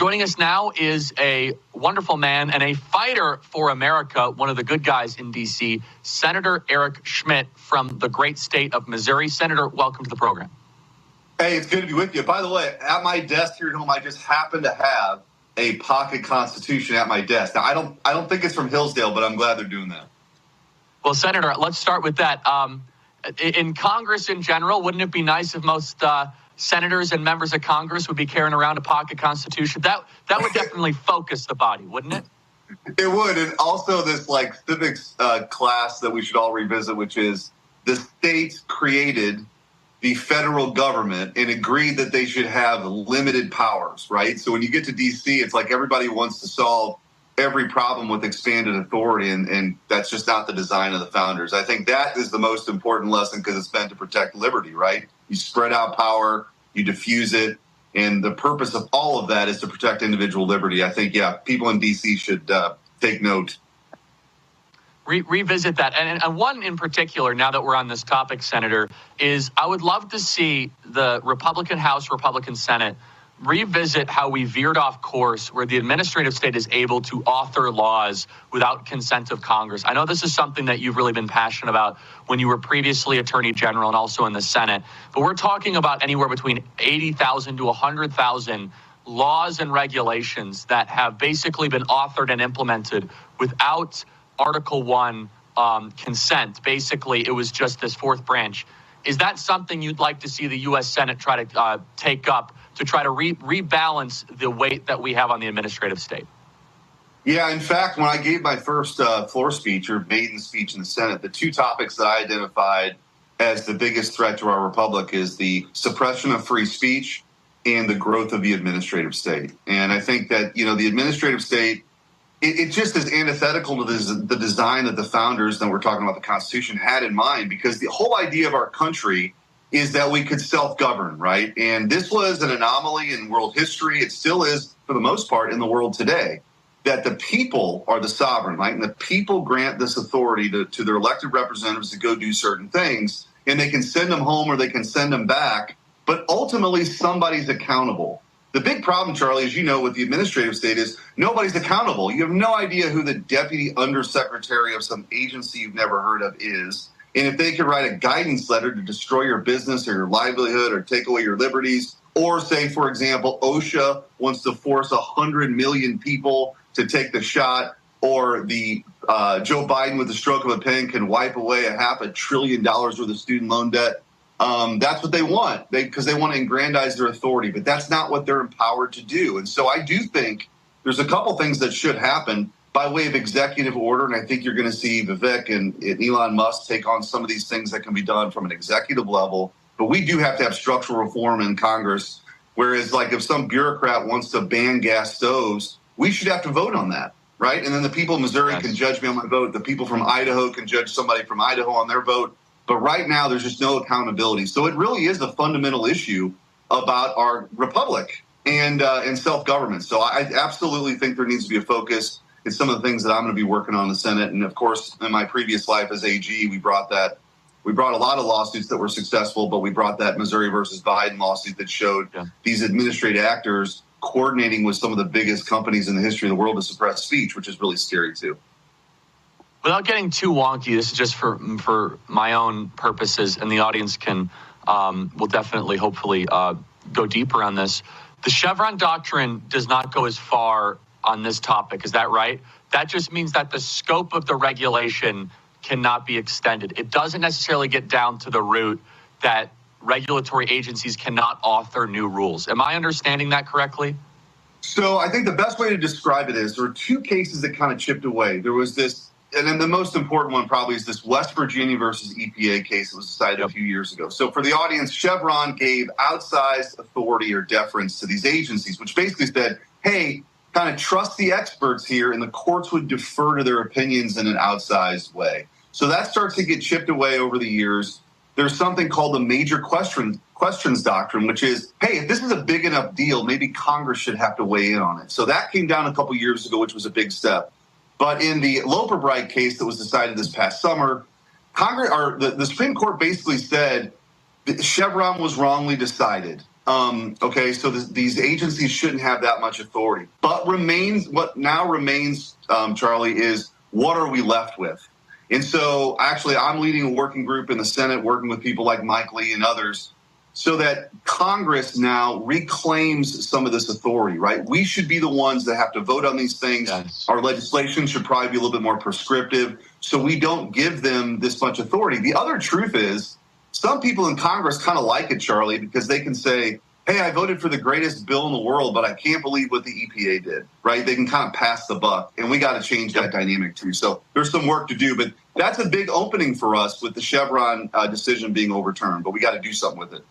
Joining us now is a wonderful man and a fighter for America, one of the good guys in D.C., Senator Eric Schmitt from the great state of Missouri. Senator, welcome to the program. Hey, it's good to be with you. By the way, at my desk here at home, I just happen to have a pocket constitution at my desk. Now, I don't think it's from Hillsdale, but I'm glad they're doing that. Well, Senator, let's start with that. In Congress in general, wouldn't it be nice if most senators and members of Congress would be carrying around a pocket constitution? That would definitely focus the body, wouldn't it? It would. And also this civics class that we should all revisit, which is the states created the federal government and agreed that they should have limited powers, right? So when you get to D.C., it's like everybody wants to solve every problem with expanded authority, and that's just not the design of the founders. I think that is the most important lesson because it's meant to protect liberty, right? You spread out power, you diffuse it, and the purpose of all of that is to protect individual liberty. I think, people in D.C. should take note. Revisit that. And one in particular, now that we're on this topic, Senator, is I would love to see the Republican House, Republican Senate revisit how we veered off course where the administrative state is able to author laws without consent of Congress. I know this is something that you've really been passionate about when you were previously Attorney General and also in the Senate. But we're talking about anywhere between 80,000 to 100,000 laws and regulations that have basically been authored and implemented without Article 1 consent. Basically, it was just this fourth branch. Is that something you'd like to see the U.S. Senate try to take up to try to rebalance the weight that we have on the administrative state? Yeah, in fact, when I gave my first floor speech or maiden speech in the Senate, the two topics that I identified as the biggest threat to our republic is the suppression of free speech and the growth of the administrative state. And I think that, the administrative state, it just is antithetical to the design that the founders, that we're talking about the Constitution, had in mind, because the whole idea of our country is that we could self-govern, right? And this was an anomaly in world history. It still is, for the most part, in the world today, that the people are the sovereign, right? And the people grant this authority to their elected representatives to go do certain things, and they can send them home or they can send them back, but ultimately somebody's accountable. The big problem, Charlie, as you know, with the administrative state is nobody's accountable. You have no idea who the deputy undersecretary of some agency you've never heard of is. And if they could write a guidance letter to destroy your business or your livelihood or take away your liberties, or say, for example, OSHA wants to force 100 million people to take the shot, or the Joe Biden with the stroke of a pen can wipe away $500 billion worth of student loan debt. That's what they want, because they want to aggrandize their authority, but that's not what they're empowered to do. And so I do think there's a couple things that should happen by way of executive order, and I think you're going to see Vivek and Elon Musk take on some of these things that can be done from an executive level. But we do have to have structural reform in Congress, whereas if some bureaucrat wants to ban gas stoves, we should have to vote on that, right? And then the people of Missouri can judge me on my vote. The people from Idaho can judge somebody from Idaho on their vote. But right now, there's just no accountability. So it really is a fundamental issue about our republic and self-government. So I absolutely think there needs to be a focus. It's some of the things that I'm going to be working on in the Senate. And of course, in my previous life as AG, we brought a lot of lawsuits that were successful, but we brought that Missouri versus Biden lawsuit that showed these administrative actors coordinating with some of the biggest companies in the history of the world to suppress speech, which is really scary too. Without getting too wonky, this is just for my own purposes, and the audience will definitely, hopefully, go deeper on this. The Chevron doctrine does not go as far on this topic. Is that right? That just means that the scope of the regulation cannot be extended. It doesn't necessarily get down to the root that regulatory agencies cannot author new rules. Am I understanding that correctly? So I think the best way to describe it is there are two cases that kind of chipped away. There was this, and then the most important one probably is this West Virginia versus EPA case that was decided a few years ago. So for the audience, Chevron gave outsized authority or deference to these agencies, which basically said, hey, kind of trust the experts here, and the courts would defer to their opinions in an outsized way. So that starts to get chipped away over the years. There's something called the major questions doctrine, which is, hey, if this is a big enough deal, maybe Congress should have to weigh in on it. So that came down a couple years ago, which was a big step. But in the Loper-Bright case that was decided this past summer, the Supreme Court basically said that Chevron was wrongly decided. Okay, so these agencies shouldn't have that much authority. But what now remains, Charlie, is what are we left with? And so actually I'm leading a working group in the Senate, working with people like Mike Lee and others, so that Congress now reclaims some of this authority, right? We should be the ones that have to vote on these things. Yes. Our legislation should probably be a little bit more prescriptive, so we don't give them this much authority. The other truth is some people in Congress kind of like it, Charlie, because they can say, hey, I voted for the greatest bill in the world, but I can't believe what the EPA did, right? They can kind of pass the buck, and we got to change that dynamic too. So there's some work to do, but that's a big opening for us with the Chevron decision being overturned, but we got to do something with it.